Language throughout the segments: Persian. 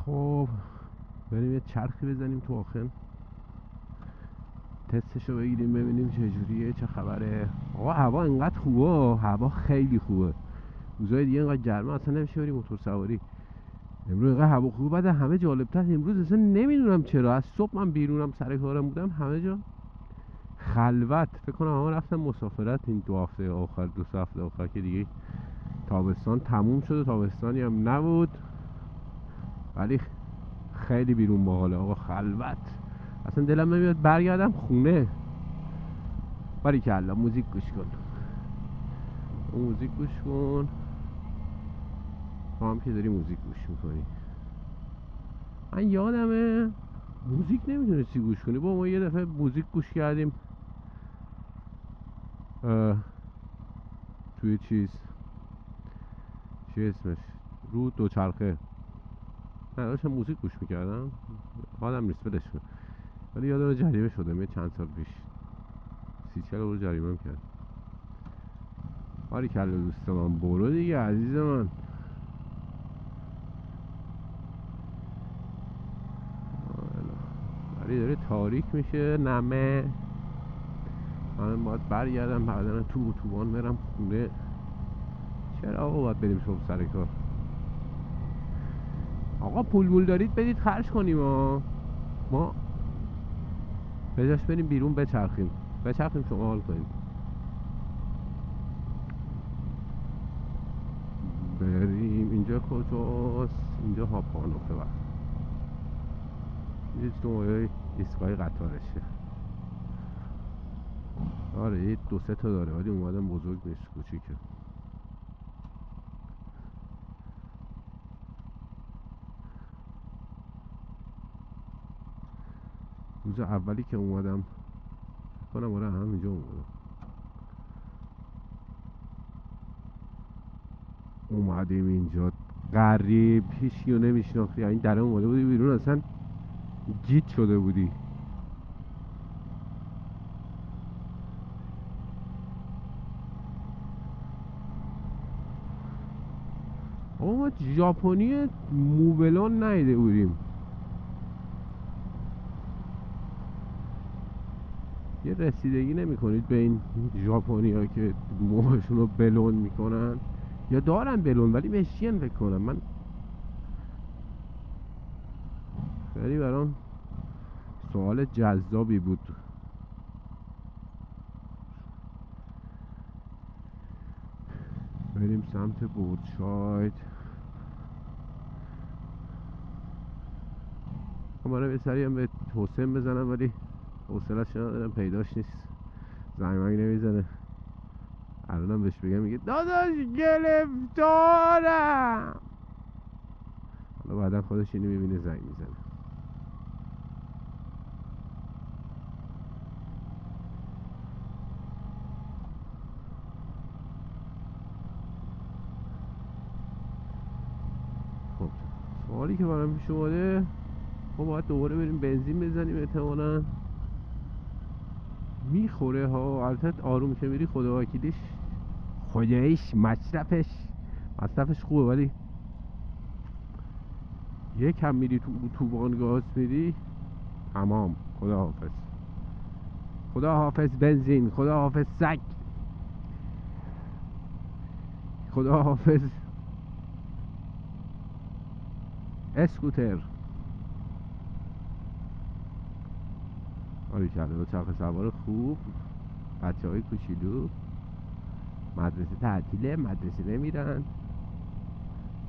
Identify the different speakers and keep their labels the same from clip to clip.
Speaker 1: خب بریم یه چرخی بزنیم تو آخر، تستشو بگیریم ببینیم چجوریه، چه خبره. آقا هوا انقدر خوبه، هوا خیلی خوبه. روزای دیگه انقدر گرمه اصلا نمیشه بریم موتور سواری. امروز انقدر هوا خوبه، بعد همه جالبتر امروز اصلا نمیدونم چرا از صبح من بیرونم سر کارم بودم همه جا خلوت. فکر کنم همه رفتم مسافرت این دو هفته آخر، دو سه هفته آخر که دیگه تابستان تموم شد و تابستانی هم نبود، ولی خیلی بیرون باحاله آقا، خلوت. اصلا دلم نمیاد برگردم خونه. باریکلا موزیک گوش کن، موزیک گوش کن. تو هم که داری موزیک گوش میکنی. من یادمه موزیک نمیتونستی گوش کنی. با ما یه دفعه موزیک گوش کردیم توی چی اسمش، رو دوچرخه. نه داشتم موزیک گوش میکردم، آدم نیست بدش کن. ولی یادم جریمه شدم یه چند سال پیش، 30-40 رو جریمه کرد. باریکلا دوست من، برو دیگه عزیز من. ولی داره تاریک میشه نمه. من باید برگردم بعدن تو اتوبان برم خونه. چرا آقا باید بریم صبح سر کار؟ آقا پول دارید بدید خرج کنیم ما بجاش بریم بیرون بچرخیم شما حال کنیم. بریم اینجا کجاست؟ اینجا هاپانوفه بر یه تو ایستگاه قطارشه. آره یه 2-3 تا داره ولی اومدم بزرگ نیست، کوچیکه. روز اولی که اومدم کنم آره همینجا اومدیم اینجا غریب، هیچی رو نمیشناختی. این دره اومده بودی بیرون اصلا گیت شده بودی. آقا ما ژاپنی موبلان ندیده بودیم. یه رسیدگی نمی کنید به این ژاپنی ها که موهاشون رو بلون میکنن، یا دارن بلون ولی مشین فکر کنم. من خیلی برام سوال جذابی بود. بریم سمت بورچاید. من یه سری هم به حسین بزنم ولی حوصله‌اش ندارم، پیداش نیست، زنگ نمیزنه. الانم بهش بگم میگه داداش گرفتارم. حالا بعدا خودش اینو میبینه زنگ میزنه. خب سوالی که برام پیش اومده، ما باید دوباره بریم بنزین بزنیم احتمالاً. میخوره ها، البته آروم که میری خدا وکیلیش خودش مصرفش خوبه، ولی یکم میری تو اتوبان گاز میری تمام. خدا حافظ بنزین، خدا حافظ سگ، خدا حافظ اسکوتر. آره کرده چرخ سوار خوب. بچه های کوچولو مدرسه تعطیله، مدرسه نمیرن.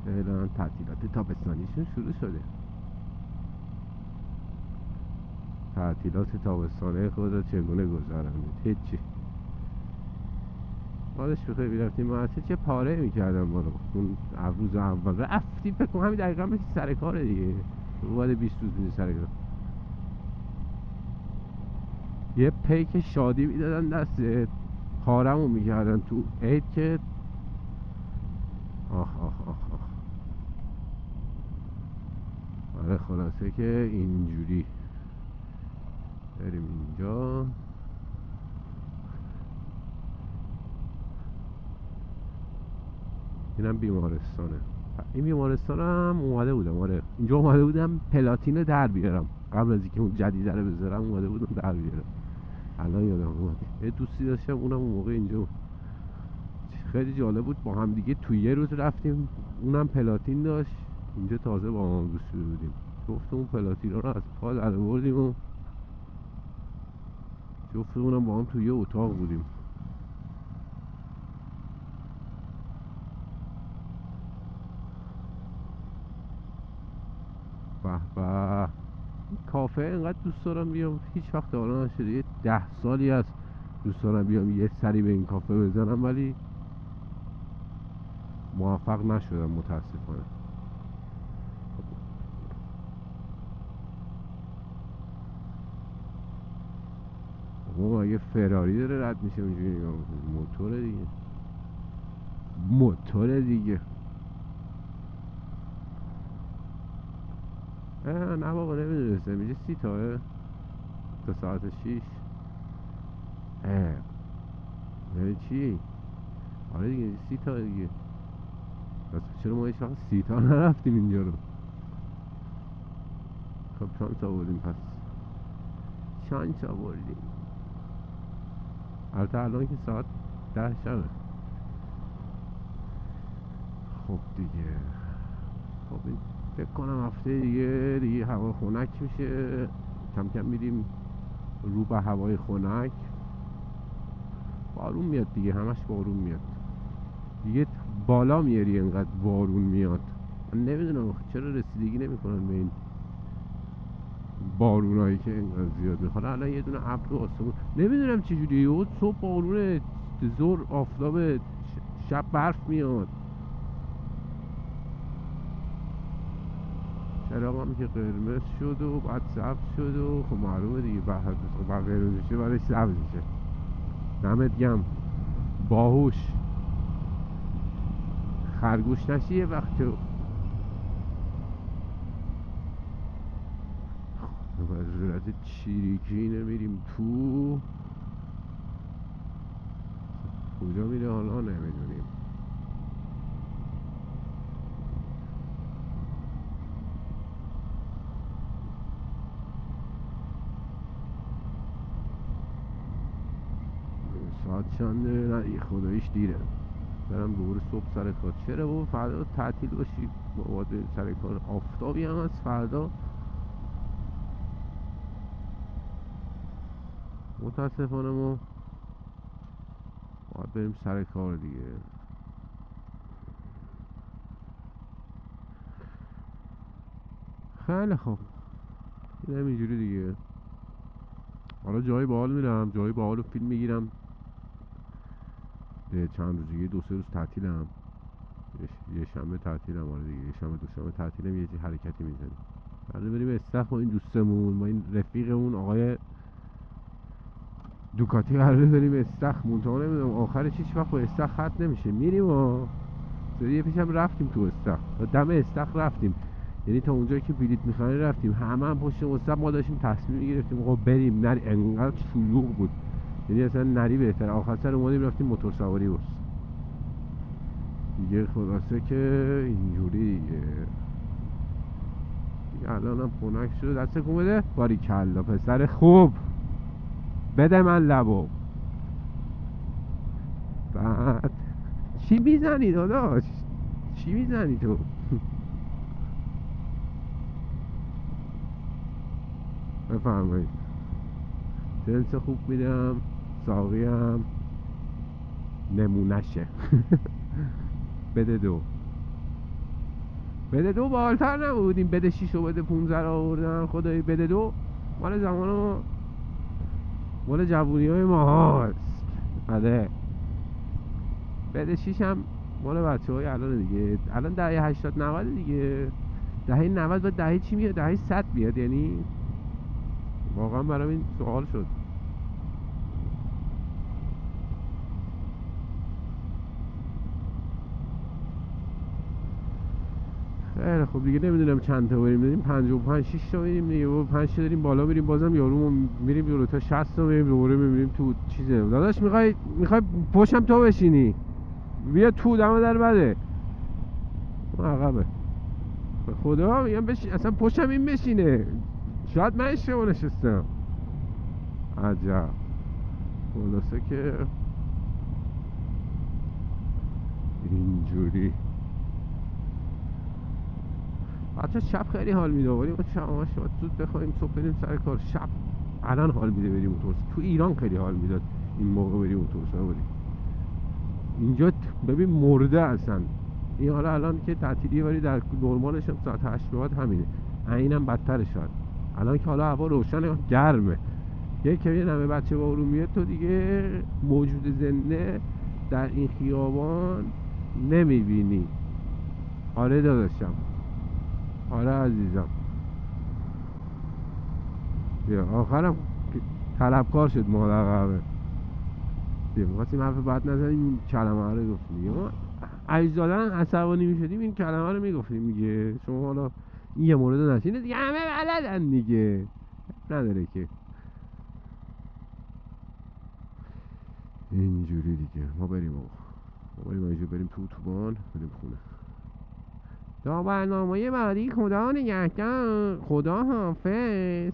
Speaker 1: فعلا تعطیلات تابستانیشون شروع شده. تعطیلات تابستانه خود چگونه گذراندید؟ هیچی. حالش بخیر. بیرفتیم مدرسه چه پاره میکردم بالا اون روز اول رفتیم، فکر کنم همین دقیقا مثل سر کاره دیگه. رو باید 20 روز میدی سر کار. یه پیک شادی میدادن دستت، پارمون میکردن تو عید که آخ آخ آخ آخ. آره خلاصه که اینجوری بریم اینجا. اینم بیمارستانه. این بیمارستان هم اومده بودم، آره اینجا اومده بودم پلاتین در بیارم قبل از اینکه اون جدیده رو بذارم، اومده بودم در بیارم. الان یادم اومد یه دوستی داشتم اونم اون موقع اینجا بود. خیلی جالب بود، با هم دیگه توی یه روز رفتیم، اونم پلاتین داشت، اینجا تازه با هم دوست شده بودیم، جفتمون پلاتین رو از پا در آوردیم و جفتمونم با هم توی یه اتاق بودیم. به به، کافه اینقدر دوست دارم بیام، هیچ وقت حالا نشده، یه 10 سالی هست دوست دارم بیام یه سری به این کافه بزنم ولی موفق نشدم متاسفانه. ما مگه فراری داره رد میشه اونجوری نگاه میکنی؟ موتوره دیگه، موتوره دیگه. نه بابا نمیدونسته، میگه 30 تاه تا ساعت 6. یعنی چی؟ آره دیگه 30 تا دیگه. پس چرا ما هیچ وقت 30 تا نرفتیم اینجا رو؟ خب چند تا بردیم پس؟ چند تا بردیم؟ البته الان که ساعت 10 شبه. خب دیگه، خب این فکر کنم هفته دیگه هوا خنک میشه، کم کم میریم رو به هوای خنک. بارون میاد دیگه، همش بارون میاد دیگه، بالا میاری انقدر بارون میاد. من نمیدونم چرا رسیدگی نمیکنن به این بارونایی که انقدر زیاد میخواد. الان یه دونه ابر تو آسمون، نمیدونم چجوریه، صبح بارونه، ظهر آفتاب، شب برف میاد. چراغ هم که قرمز شد و بعد سبز شد و خب معلومه دیگه، بعد قرمز میشه بعدش سبز میشه. دمت گم باهوش، خرگوش نشی یه وقت تو. به صورت چیریکی نمیریم تو، کجا میره حالا نمیدونیم. ساعت چنده؟ نه خداییش دیره، برم دوباره صبح سر کار. چرا بابا فردا تعطیل باشی بابا، بریم سر کار، آفتابی هم از فردا. متاسفانه ما باید بریم سر کار دیگه. خیلی خوب، این همینجوری دیگه. حالا جایی باحال میرم، جایی باحال رو فیلم میگیرم. چند روز دیگه 2-3 روز تعطیلم، یه شنبه تعطیلم، آره دیگه یه شنبه دوشنبه تعطیلم، یه حرکتی میزنیم. بعد بریم استخر با این دوستمون، با این رفیقمون آقای دوکاتی، قراره بریم استخر. منتها نمیدونم آخرش هیچ وقت با استخر خط نمیشه. میریم و یه پیشم رفتیم تو استخر، تا دم استخر رفتیم، یعنی تا اونجایی که بلیط میخرن رفتیم، همه پشت استخر ما داشتیم تصمیم میگرفتیم آقا بریم نری، انقدر شلوغ بود یعنی اصلا نری بهتر. آخر سر اومدیم رفتیم موتور سواری بس دیگه. خلاصه که اینجوری دیگه الان هم خنک شده. دست کن بده، باریکلا پسر خوب، بده من لبو. بعد چی میزنی داداش؟ چی میزنی تو؟ بفرمایید. جنس خوب میدم، ساقی هم نمونشه. بده 2، بده 2 بالتر نبودیم، بده 6 و بده 15 رو آوردن. خدایی بده 2 مال زمان مال جوونی های ما هست. بده بده 6 هم مال بچه های الان دیگه، الان دهه 80 90 دیگه. دهه 90 و دهه چی میاد؟ دهه 100 میاد. یعنی واقعا برام این سوال شد. خیلی خب دیگه نمیدونم چند تا بریم، داریم 55 6 تا بریم دیگه، و 5 تا داریم بالا میریم، بازم یارو میریم جلوتا 60 تا بریم دوباره میبینیم تو چیزه. داداش میخوای پشتم تو بشینی؟ بیا تو دم در بده. عقبه به خدا میگم بشین، اصلا پشتم این بشینه، شاید من اشتباه نشستم. عجب. خلاصه که اینجوری بچه شب خیلی حال میده، ولی ما شب همش باید زود بخوایم صبح بریم سر کار. شب الان حال میده بریم موتور، تو ایران خیلی حال میداد این موقع بریم موتور سواری. اینجا ببین مرده اصلا. این حالا الان که تعطیلیه، ولی در نرمالش هم ساعت 8 بعد همینه. اینم بدتر شد الان که حالا هوا روشنه گرمه. یک کمی همه بچه با ارومیه تو دیگه موجود زنده در این خیابان نمیبینی. آره داداشم، آره عزیزم. بیا آخرم طلبکار شد مادر قهوه. بیا می‌خواستیم حرف بد نزنیم، این کلمه رو گفتیم دیگه. ما عزیزادن عصبانی میشدیم این کلمه رو میگفتیم دیگه. شما حالا این یه مورد نشینه دیگه، همه بلدن دیگه، نداره که اینجوری دیگه. ما بریم اینجا بریم تو اتوبان، بریم خونه. تا برنامه بعدی خدا نگهدار، خدا حافظ.